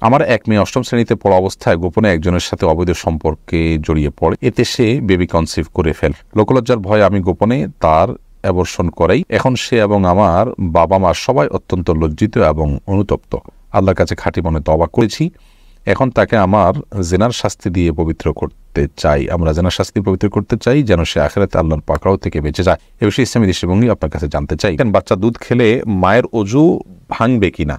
আমার এক মেয়ে অষ্টম শ্রেণীতে পড়া অবস্থায় গোপনে একজনের সাথে অবৈধ সম্পর্কে জড়িয়ে পড়ে। এতে সে বেবি কনসিভ করে ফেলে। লোকলজ্জার ভয়ে আমি গোপনে তার অ্যাবর্শন করাই। এখন সে এবং আমার বাবা মা সবাই অত্যন্ত লজ্জিত এবং অনুতপ্ত। আল্লাহর কাছে খাঁটি মনে তওবা করেছি। এখন তাকে আমার জেনার শাস্তি দিয়ে পবিত্র করতে চাই। আমরা জেনার শাস্তি পবিত্র করতে চাই যেন সে আখিরাতে আল্লাহর পাকড়াও থেকে বেঁচে যায়। এ বিষয়ে ইসলামী দৃষ্টিভঙ্গি আপনার কাছে জানতে চাই। বাচ্চা দুধ খেলে মায়ের অজু ভাঙবে কিনা?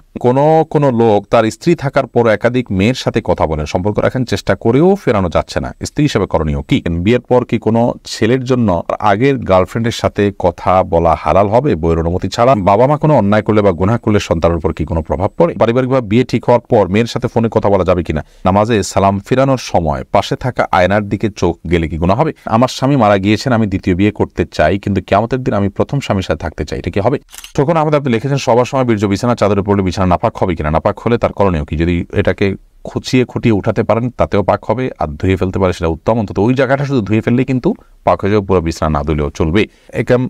কোনো লোক তার স্ত্রী থাকার পর একাধিক মেয়ের সাথে কথা বলেন, সম্পর্ক রাখার চেষ্টা করেও ফেরানো যাচ্ছে না, স্ত্রী হিসেবে করণীয় কি? বিয়ের পর কি কোনো ছেলের জন্য আগের গার্লফ্রেন্ডের সাথে কথা বলা হালাল হবে বইয়ের অনুমতি ছাড়া? বাবা মা কোনো অন্যায় করলে বা গুনাহ করলে সন্তানের উপর কি কোনো প্রভাব পড়ে? পারিবারিকভাবে বিয়ে ঠিক হওয়ার পর মেয়ের সাথে ফোনে কথা বলা যাবে কিনা? নামাজে সালাম ফিরানোর সময় পাশে থাকা আয়নার দিকে চোখ গেলে কি গুনাহ হবে? আমার স্বামী মারা গিয়েছেন, আমি দ্বিতীয় বিয়ে করতে চাই, কিন্তু কিয়ামতের দিন আমি প্রথম স্বামীর সাথে থাকতে চাই, এটা কি হবে? তখন আমাদের আপনি লিখেছেন সবার সময় বীর্য বিছানা চাদরে পড়লে বিছানা নাপাক হবে কিনা? নাপাক হলে তার করণীয় কি? যদি এটাকে খুঁটিয়ে উঠাতে পারেন তাতেও পাক হবে, আর ধুয়ে ফেলতে পারে সেটা উত্তম। অন্তত ওই জায়গাটা শুধু ধুয়ে ফেললেই কিন্তু পাক হয়ে যাবে, পুরো বিছানা না ধুলেও চলবে। একাম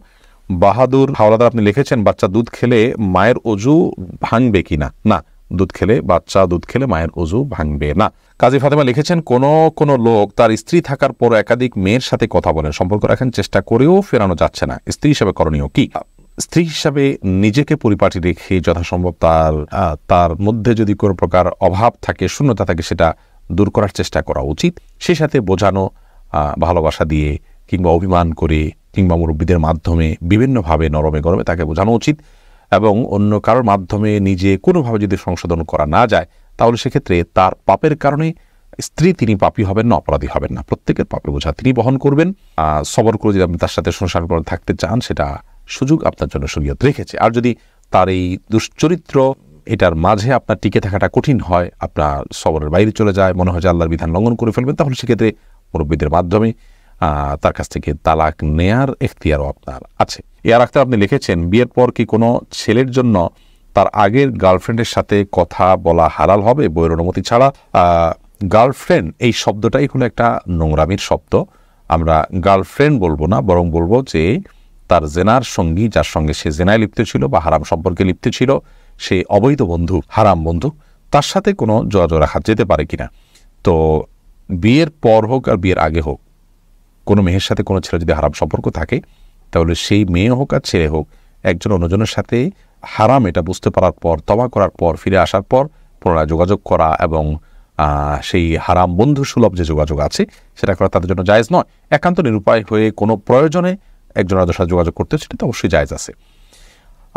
বাহাদুর হাওলাদার আপনি লিখেছেন বাচ্চা দুধ খেলে মায়ের অজু ভাঙবে কিনা? না, বাচ্চা দুধ খেলে মায়ের অজু ভাঙবে না। কাজী ফাতেমা লিখেছেন কোনো লোক তার স্ত্রী থাকার পর একাধিক মেয়ের সাথে কথা বলেন, সম্পর্ক রাখার চেষ্টা করেও ফেরানো যাচ্ছে না, স্ত্রী হিসেবে করণীয় কি? স্ত্রী হিসাবে নিজেকে পরিপাটি রেখে যথাসম্ভব তার মধ্যে যদি কোনো প্রকার অভাব থাকে, শূন্যতা থাকে, সেটা দূর করার চেষ্টা করা উচিত। সেই সাথে বোঝানো, ভালোবাসা দিয়ে কিংবা অভিমান করে কিংবা মুরব্বীদের মাধ্যমে বিভিন্নভাবে নরমে গরমে তাকে বোঝানো উচিত। এবং অন্য কারোর মাধ্যমে নিজে কোনোভাবে যদি সংশোধন করা না যায় তাহলে সেক্ষেত্রে তার পাপের কারণে স্ত্রী তিনি পাপী হবেন না, অপরাধী হবেন না, প্রত্যেকের পাপের বোঝা তিনি বহন করবেন। সবর করে যদি আপনি তার সাথে সংসার করে থাকতে চান সেটা সুযোগ আপনার জন্য শরীয়ত রেখেছে। আর যদি তার এই দুশ্চরিত্র এটার মাঝে আপনার টিকে থাকাটা কঠিন হয়, আপনার সবরের বাইরে চলে যায়, মনে হয় যে আল্লাহর বিধান লঙ্ঘন করে ফেলবেন, তাহলে সেক্ষেত্রে মুরব্বীদের মাধ্যমে তার কাছ থেকে তালাক নেয়ার এখতিয়ারও আপনার আছে। এর আগে আপনি লিখেছেন বিয়ের পর কি কোনো ছেলের জন্য তার আগের গার্লফ্রেন্ডের সাথে কথা বলা হালাল হবে বইয়ের অনুমতি ছাড়া? গার্লফ্রেন্ড এই শব্দটাই হলো একটা নোংরামির শব্দ। আমরা গার্লফ্রেন্ড বলবো না, বরং বলবো যে তার জেনার সঙ্গী, যার সঙ্গে সে জেনায় লিপ্ত ছিল বা হারাম সম্পর্কে লিপ্ত ছিল, সে অবৈধ বন্ধু, হারাম বন্ধু, তার সাথে কোনো যোগাযোগ রাখা যেতে পারে কিনা? তো বিয়ের পর হোক আর বিয়ের আগে হোক, কোনো মেয়ের সাথে কোনো ছেলে যদি হারাম সম্পর্ক থাকে তাহলে সেই মেয়ে হোক আর ছেলে হোক একজন অন্যজনের সাথে হারাম এটা বুঝতে পারার পর, তওবা করার পর, ফিরে আসার পর পুনরায় যোগাযোগ করা এবং সেই হারাম বন্ধু সুলভ যে যোগাযোগ আছে সেটা করা তাদের জন্য জায়েজ নয়। একান্ত নিরুপায় হয়ে কোনো প্রয়োজনে একজন আরেকজনের সাথে যোগাযোগ করতে সেটা তো অবশ্যই জায়েজ আছে।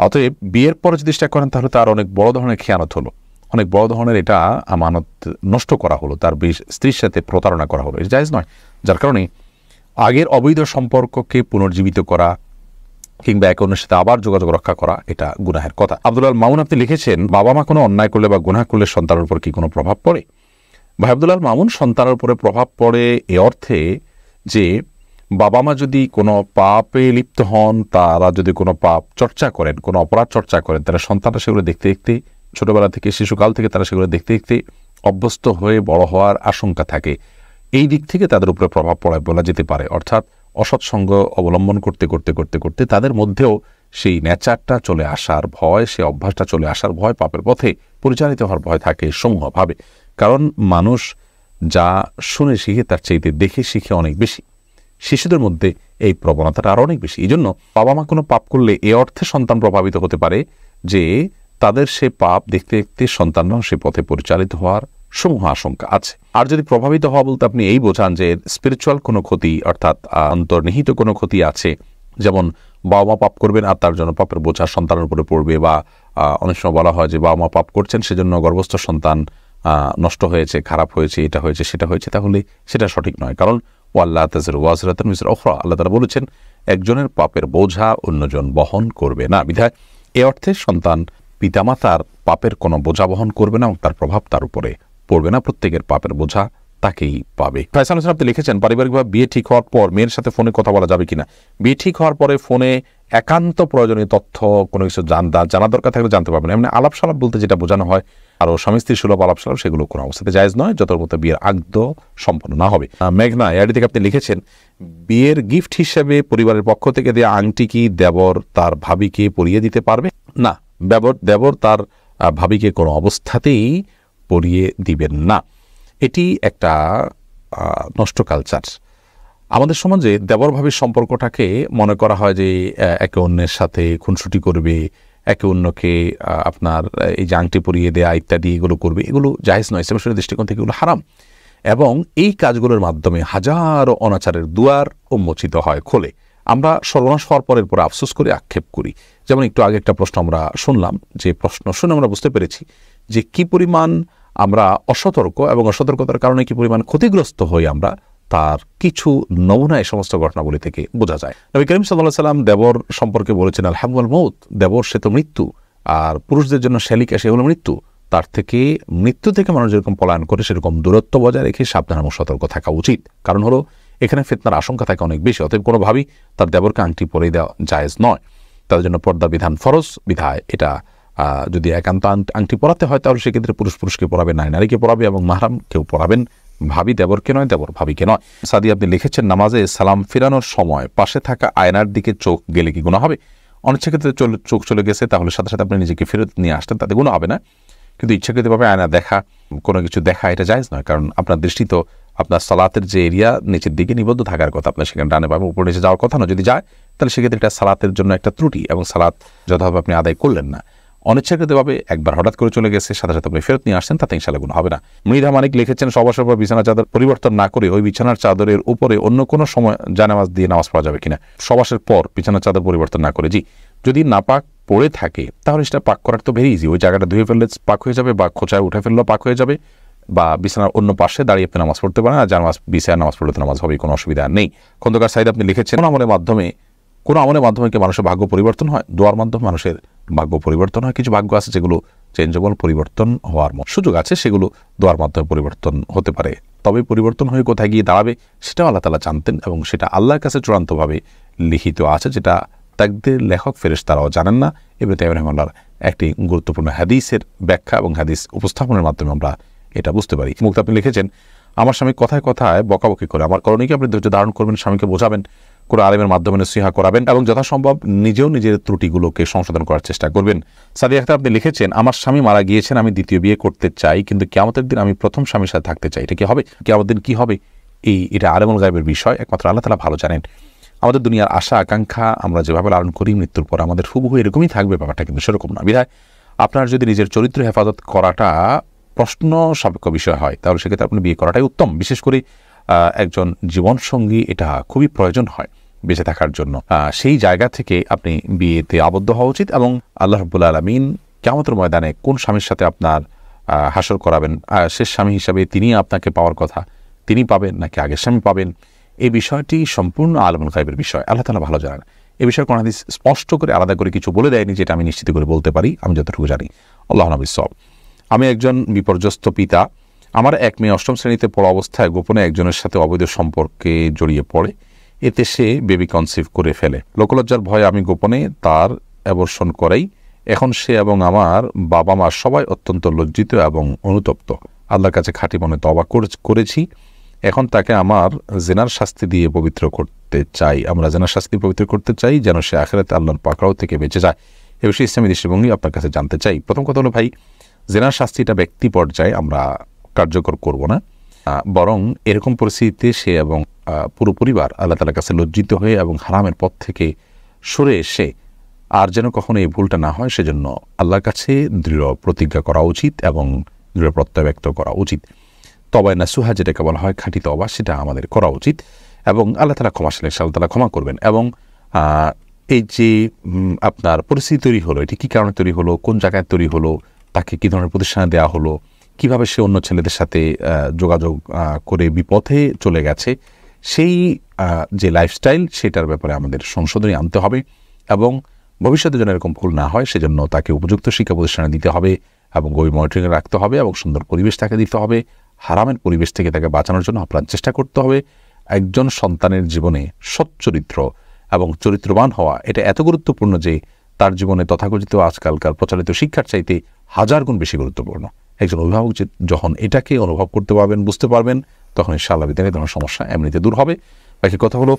অতএব বিয়ের পরে যদি চেষ্টা করেন তাহলে তার অনেক বড় ধরনের খেয়ানত হলো, অনেক বড় ধরনের এটা আমানত নষ্ট করা হলো, তার স্ত্রীর সাথে প্রতারণা করা হলো, এটা জায়েজ নয়। যার কারণে আগের অবৈধ সম্পর্ককে পুনর্জীবিত করা কিংবা একে অন্যের সাথে আবার যোগাযোগ রক্ষা করা এটা গুনাহের কথা। আব্দুল মামুন আপনি লিখেছেন বাবা মা কোনো অন্যায় করলে বা গুনাহ করলে সন্তানের উপর কি কোনো প্রভাব পড়ে? ভাই আব্দুল মামুন, সন্তানের উপরে প্রভাব পড়ে এ অর্থে যে বাবা মা যদি কোনো পাপে লিপ্ত হন, তারা যদি কোনো পাপ চর্চা করেন, কোনো অপরাধ চর্চা করেন, তারা সন্তানরা সেগুলো দেখতে দেখতে ছোটবেলা থেকে, শিশুকাল থেকে তারা সেগুলো দেখতে দেখতে অভ্যস্ত হয়ে বড় হওয়ার আশঙ্কা থাকে। এই দিক থেকে তাদের উপরে প্রভাব পড়ায় বলা যেতে পারে। অর্থাৎ অসৎসঙ্গ অবলম্বন করতে করতে করতে করতে তাদের মধ্যেও সেই নেচারটা চলে আসার ভয়, সেই অভ্যাসটা চলে আসার ভয়, পাপের পথে পরিচালিত হওয়ার ভয় থাকে সমূহভাবে। কারণ মানুষ যা শুনে শিখে তার চাইতে দেখে শিখে অনেক বেশি। শিশুদের মধ্যে এই প্রবণতাটা আরও অনেক বেশি। এই জন্য বাবা মা কোনো পাপ করলে এ অর্থে সন্তান প্রভাবিত হতে পারে যে তাদের সে পাপ দেখতে দেখতে সন্তানরাও সে পথে পরিচালিত হওয়ার সমূহ আশঙ্কা আছে। আর যদি প্রভাবিত হওয়া বলতে আপনি এই বোঝান যে স্পিরিচুয়াল কোনো ক্ষতি, অর্থাৎ অন্তর্নিহিত কোনো ক্ষতি আছে, যেমন বাবা মা পাপ করবেন আর তার জন্য পাপের বোঝা সন্তানের উপরে পড়বে, বা অনেক সময় বলা হয় যে বাবা মা পাপ করছেন সেজন্য গর্ভস্থ সন্তান নষ্ট হয়েছে, খারাপ হয়েছে, এটা হয়েছে, সেটা হয়েছে, তাহলে সেটা সঠিক নয়। কারণ ওয়াল্লাহ তাযিরু ওয়াজিরাতুন বিজরি উখরা, আল্লাহ তাআলা বলেছেন একজনের পাপের বোঝা অন্যজন বহন করবে না। বিধায় এ অর্থে সন্তান পিতামাতার পাপের কোনো বোঝা বহন করবে না এবং তার প্রভাব তার উপরে পড়বে না, প্রত্যেকের পাপের বোঝা তাকেই পাবে। ফয়সাল হোসেন আপনি লিখেছেন পারিবারিকভাবে বিয়ে ঠিক হওয়ার পর মেয়ের সাথে ফোনে কথা বলা যাবে কিনা? বিয়ে ঠিক হওয়ার পরে ফোনে একান্ত প্রয়োজনীয় তথ্য কোনো কিছু জানা দরকার থাকলে জানতে পারবেন। এমনি আলাপ সালাপ বলতে যেটা বোঝানো হয় আরও স্বামী স্ত্রী সুলভ আলাপ সালাপ, সেগুলো কোনো অবস্থাতে জায়েজ নয় যতর মতো বিয়ের আগদ সম্পন্ন না হবে। মেঘনা এআডি থেকে আপনি লিখেছেন বিয়ের গিফট হিসেবে পরিবারের পক্ষ থেকে দেওয়া আংটি কি দেবর তার ভাবিকে পরিয়ে দিতে পারবে? না, দেবর তার ভাবিকে কোনো অবস্থাতেই পরিয়ে দিবেন না। এটি একটা নষ্ট কালচার। আমাদের সমাজে দেবর ভাবির সম্পর্কটাকে মনে করা হয় যে একে অন্যের সাথে খুনসুটি করবে, একে অন্যকে আপনার এই যে আংটি পরিয়ে দেয়া ইত্যাদি এগুলো করবে, এগুলো জায়েজ নয়। ইসলামের দৃষ্টিকোণ থেকে এগুলো হারাম, এবং এই কাজগুলোর মাধ্যমে হাজারো অনাচারের দুয়ার উন্মোচিত হয়, খোলে। আমরা সর্বনাশ হওয়ার পরের পরে আফসোস করে আক্ষেপ করি। যেমন একটু আগে একটা প্রশ্ন আমরা শুনলাম, যে প্রশ্ন শুনে আমরা বুঝতে পেরেছি যে কি পরিমাণ আমরা অসতর্ক, এবং অসতর্কতার কারণে কি পরিমাণ ক্ষতিগ্রস্ত হই আমরা, তার কিছু নমুনা এই সমস্ত ঘটনাবলী থেকে বোঝা যায়। নবী করিম সাল্লাল্লাহু আলাইহি ওয়াসাল্লাম দেবর সম্পর্কে বলেছেন, আল হাম ওয়াল মউত, দেবর সে তো মৃত্যু, আর পুরুষদের জন্য শ্যালিকা সে হলো মৃত্যু। তার থেকে, মৃত্যু থেকে মানুষ যেরকম পলায়ন করে সেরকম দূরত্ব বজায় রেখে সাবধান এবং সতর্ক থাকা উচিত। কারণ হলো এখানে ফিতনার আশঙ্কা থাকে অনেক বেশি। অতএব কোনোভাবেই তার দেবরকে আংটি পরে দেওয়া জায়েজ নয়। তাদের জন্য পর্দা বিধান ফরজ বিধায় এটা যদি একান্ত আংটি পরাতে হয় তাহলে সেক্ষেত্রে পুরুষকে পরাবে, নারীকে পরাবে, এবং মাহরাম কেউ পরাবেন, ভাবি দেবরকে নয়, দেবর ভাবিকে নয়। সাদি আপনি লিখেছেন, নামাজে সালাম ফেরানোর সময় পাশে থাকা আয়নার দিকে চোখ গেলে কি গুনাহ হবে? অনিচ্ছাকৃত চোখ চলে গেছে, তাহলে সাথে সাথে আপনি নিজেকে ফেরত নিয়ে আসতেন, তাতে গুনাহ হবে না। কিন্তু ইচ্ছাকৃতভাবে আয়না দেখা, কোনো কিছু দেখা, এটা জায়েজ নয়। কারণ আপনার দৃষ্টি তো আপনার সালাতের যে এরিয়া নিচের দিকে নিবদ্ধ থাকার কথা, আপনার সেখানে ডানে বামে উপর নিচে যাওয়ার কথা না। যদি যায় তাহলে সেক্ষেত্রে এটা সালাতের জন্য একটা ত্রুটি, এবং সালাত যথাভাবে আপনি আদায় করলেন না। অনিচ্ছাকৃতভাবে একবার হঠাৎ করে চলে গেছে, সাথে সাথে আপনি ফেরত নিয়ে আসছেন, তাতে ইনশাআল্লাহ গুনাহ হবে না। মৃধা মানিক লিখেছেন, সবার পর বিছানার চাদর পরিবর্তন না করে ওই বিছানার চাদরের উপরে অন্য কোনো সময় জানামাজ দিয়ে নামাজ পড়া যাবে কিনা? সবাসের পর বিছানার চাদর পরিবর্তন না করে, জি। যদি নাপাক পড়ে থাকে তাহলে সেটা পাক করার তো ভেরি ইজি। ওই জায়গাটা ধুয়ে ফেললে পাক হয়ে যাবে, বা খোঁচায় উঠে ফেললেও পাক হয়ে যাবে, বা বিছানার অন্য পাশে দাঁড়িয়ে আপনি নামাজ পড়তে পারেন। আর জানামাজ বিছানায় নামাজ পড়লে তো নামাজ হবে, কোনো অসুবিধা নেই। খন্দকার সাইদ আপনি লিখেছেন, কোন আমলের মাধ্যমে কি মানুষের ভাগ্য পরিবর্তন হয়? দোয়ার মাধ্যমে মানুষের ভাগ্য পরিবর্তন হয়। কিছু ভাগ্য আছে যেগুলো চেঞ্জেবল, পরিবর্তন হওয়ার সুযোগ আছে, সেগুলো দোয়ার মাধ্যমে পরিবর্তন হতে পারে। তবে পরিবর্তন হয়ে কোথায় গিয়ে দাঁড়াবে সেটাও আল্লাহ তাআলা জানতেন, এবং সেটা আল্লাহর কাছে চূড়ান্তভাবে লিখিত আছে, যেটা তাকদীর লেখক ফেরেশতারাও জানেন না। ইবনে তাইমিয়া রাহিমাহুল্লাহর একটি গুরুত্বপূর্ণ হাদিসের ব্যাখ্যা এবং হাদিস উপস্থাপনের মাধ্যমে আমরা এটা বুঝতে পারি। মুক্ত আপনি লিখেছেন, আমার স্বামী কথায় কথায় বকাবকি করে, আমার করণীয় কি? আপনি ধৈর্য ধারণ করবেন, স্বামীকে বোঝাবেন, কোনো আলেমের মাধ্যমে নসিহা করাবেন, এবং যথাসম্ভব নিজেও নিজের ত্রুটিগুলোকে সংশোধন করার চেষ্টা করবেন। সাদিয়া আক্তার আপনি লিখেছেন, আমার স্বামী মারা গিয়েছেন, আমি দ্বিতীয় বিয়ে করতে চাই, কিন্তু কিয়ামতের দিন আমি প্রথম স্বামীর সাথে থাকতে চাই, এটা কি হবে? কিয়ামতের দিন কি হবে? এটা আলেমুল গায়বের বিষয়, একমাত্র আল্লাহ তাআলা ভালো জানেন। আমাদের দুনিয়ার আশা আকাঙ্ক্ষা আমরা যেভাবে লালন করি, মৃত্যুর পর আমাদের হুবহু এরকমই থাকবে, ব্যাপারটা কিন্তু সেরকম না। বিধায় আপনার যদি নিজের চরিত্র হেফাজত করাটা প্রশ্ন সাপেক্ষ বিষয় হয়, তাহলে সেক্ষেত্রে আপনি বিয়ে করাটাই উত্তম। বিশেষ করে একজন জীবনসঙ্গী এটা খুবই প্রয়োজন হয় বেঁচে থাকার জন্য। সেই জায়গা থেকে আপনি বিয়েতে আবদ্ধ হওয়া উচিত, এবং আল্লাহ রাব্বুল আলামিন কিয়ামতের ময়দানে কোন স্বামীর সাথে আপনার হাসর করাবেন, শেষ স্বামী হিসাবে তিনি আপনাকে পাওয়ার কথা, তিনি পাবেন নাকি আগের স্বামী পাবেন, এই বিষয়টি সম্পূর্ণ আলেমুল গায়বের বিষয়, আল্লাহ তাআলা ভালো জানেন। এই বিষয়ে কোন হাদিস স্পষ্ট করে আলাদা করে কিছু বলে দেয়নি, যেটা আমি নিশ্চিত করে বলতে পারি, আমি যতটুকু জানি। আল্লাহু বিসওয়াব। আমি একজন বিপর্যস্ত পিতা। আমার এক মেয়ে অষ্টম শ্রেণীতে পড়া অবস্থায় গোপনে একজনের সাথে অবৈধ সম্পর্কে জড়িয়ে পড়ে, এতে সে বেবি কনসিভ করে ফেলে। লোকলজ্জার ভয়ে আমি গোপনে তার অ্যাবর্শন করাই। এখন সে এবং আমার বাবা মা সবাই অত্যন্ত লজ্জিত এবং অনুতপ্ত। আল্লাহর কাছে খাঁটি মনে তওবা করেছি। এখন তাকে আমার জিনার শাস্তি দিয়ে পবিত্র করতে চাই। আমরা জিনার শাস্তি পবিত্র করতে চাই, যেন সে আখিরাতে আল্লাহর পাকড়াও থেকে বেঁচে যায়। এ বিষয়ে ইসলামী দৃষ্টিভঙ্গি আপনার কাছে জানতে চাই। প্রথম কথা হলো ভাই, জিনার শাস্তিটা ব্যক্তি পর্যায়ে আমরা কার্যকর করব না, বরং এরকম পরিস্থিতিতে সে এবং পুরো পরিবার আল্লাহ তাআলার কাছে লজ্জিত হয়ে এবং হারামের পথ থেকে সরে এসে আর যেন কখনো এই ভুলটা না হয় সেজন্য আল্লাহর কাছে দৃঢ় প্রতিজ্ঞা করা উচিত এবং দৃঢ় প্রত্যয় ব্যক্ত করা উচিত। তওবা নাসুহা যেটাকে বলা হয়, খাঁটি তওবা, সেটা আমাদের করা উচিত, এবং আল্লাহ তাআলা ক্ষমাশীল, আল্লাহ তাআলা ক্ষমা করবেন। এবং এই যে আপনার পরিস্থিতি তৈরি হলো, এটি কী কারণে তৈরি হলো, কোন জায়গায় তৈরি হলো, তাকে কী ধরনের প্রতিষ্ঠানে দেওয়া হলো, কিভাবে সে অন্য ছেলেদের সাথে যোগাযোগ করে বিপথে চলে গেছে, সেই যে লাইফস্টাইল, সেটার ব্যাপারে আমাদের সংশোধনী আনতে হবে, এবং ভবিষ্যতে যেন এরকম ভুল না হয় সেজন্য তাকে উপযুক্ত শিক্ষা প্রতিষ্ঠানে দিতে হবে, এবং গভীর মনিটরিংয়ে রাখতে হবে, এবং সুন্দর পরিবেশ তাকে দিতে হবে। হারামের পরিবেশ থেকে তাকে বাঁচানোর জন্য আপ্রাণ চেষ্টা করতে হবে। একজন সন্তানের জীবনে সচ্চরিত্র এবং চরিত্রবান হওয়া এটা এত গুরুত্বপূর্ণ যে তার জীবনে তথাকথিত আজকালকার প্রচলিত শিক্ষার চাইতে 1000 গুণ বেশি গুরুত্বপূর্ণ। একজন অভিভাবক যখন এটাকে অনুভব করতে পারবেন, বুঝতে পারবেন, তখন ইনশাআল্লাহ বিদ্যালয়ে কোনো সমস্যা এমনিতে দূর হবে। বাকি কথা হলো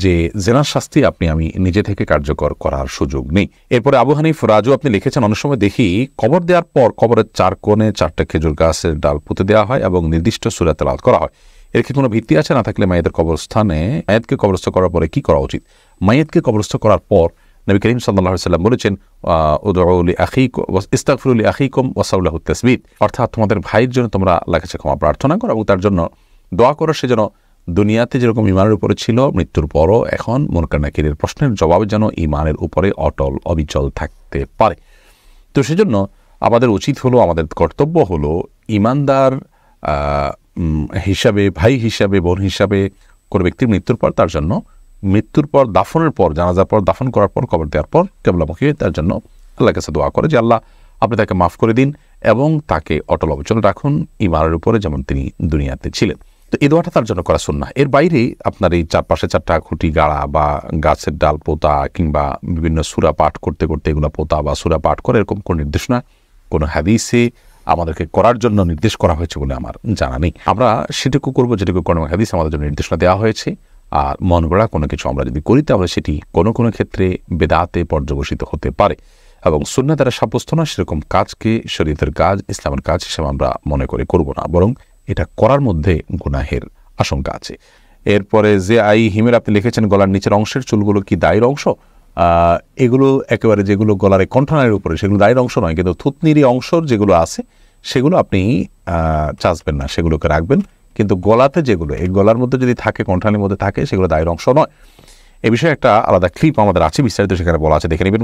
যে জেনার শাস্তি আমি নিজে থেকে কার্যকর করার সুযোগ নেই। এরপরে আবু হানিফ রাজু আপনি লিখেছেন, অনেক সময় দেখি কবর দেওয়ার পর কবরের 4 কোণে 4টা খেজুর গাছের ডাল পুঁতে দেওয়া হয় এবং নির্দিষ্ট সূরা তেলাওয়াত করা হয়। এর কি কোনো ভিত্তি আছে? না থাকলে মাইয়াতের কবরস্থানে মাইয়াতকে কবরস্থ করার পরে কি করা উচিত? মাইয়াতকে কবরস্থ করার পর নবী করিম সাল্লাল্লাহু আলাইহি ওয়াসাল্লাম বলেছেন, উদউ লিআখিকুম ইস্তাগফিরু লিআখিকুম ওয়াসাউ লাহু তাসবীত, অর্থাৎ তোমাদের ভাইয়ের জন্য তোমরা আল্লাহর কাছে ক্ষমা প্রার্থনা করো এবং তার জন্য দোয়া করো, সে যেন দুনিয়াতে যেরকম ঈমানের উপরে ছিল মৃত্যুর পরও এখন মুনকার নাকিরের প্রশ্নের জবাবে যেন ঈমানের উপরে অটল অবিচল থাকতে পারে। তো সেজন্য আমাদের উচিত হলো, আমাদের কর্তব্য হলো ঈমানদার হিসাবে, ভাই হিসাবে, বোন হিসাবে কোনো ব্যক্তির মৃত্যুর পর তার জন্য, মৃত্যুর পর দাফনের পর, জানাজার পর, দাফন করার পর, কবর দেওয়ার পর কিবলামুখী তার জন্য আল্লাহর কাছে দোয়া করে যে আল্লাহ আপনি তাকে মাফ করে দিন এবং তাকে অটল অবিচল রাখুন ঈমানের উপরে যেমন তিনি দুনিয়াতে ছিলেন। তো এই দোয়াটা তার জন্য করা সুন্নাহ। এর বাইরে আপনার এই চারপাশে 4টা খুঁটি গাড়া বা গাছের ডাল পোতা কিংবা বিভিন্ন সূরা পাঠ করতে করতে এগুলো পোতা বা সূরা পাঠ করে এরকম কোনো নির্দেশনা কোনো হাদিসে আমাদেরকে করার জন্য নির্দেশ করা হয়েছে বলে আমার জানা নেই। আমরা সেটুকু করবো যেটুকু কোনো হাদিস আমাদের জন্য নির্দেশনা দেওয়া হয়েছে। আর মন গড়া কোনো কিছু আমরা যদি করি তাহলে সেটি কোনো কোনো ক্ষেত্রে বেদাতে পর্যবসিত হতে পারে এবং সুন্নাহ দ্বারা সাব্যস্ত না সেরকম কাজকে শরীয়তের কাজ, ইসলামের কাজ হিসেবে আমরা মনে করে করব না, বরং এটা করার মধ্যে গুনাহের আশঙ্কা আছে। এরপরে যে হিমের আপনি লিখেছেন, গলার নিচের অংশের চুলগুলো কি দায়ের অংশ? এগুলো একেবারে যেগুলো গলার কণ্ঠনালীর উপরে সেগুলো দায়ের অংশ নয়, কিন্তু থুতনির অংশর যেগুলো আছে সেগুলো আপনি চাচবেন না, সেগুলোকে রাখবেন। কিন্তু গলাতে যেগুলো, এই গলার মধ্যে যদি থাকে, কণ্ঠনালীর মধ্যে থাকে, সেগুলো দায়ের অংশ নয়। এ বিষয়ে একটা আলাদা ক্লিপ আমাদের আছে, বিস্তারিত সেখানে বলা আছে, দেখে নেবেন।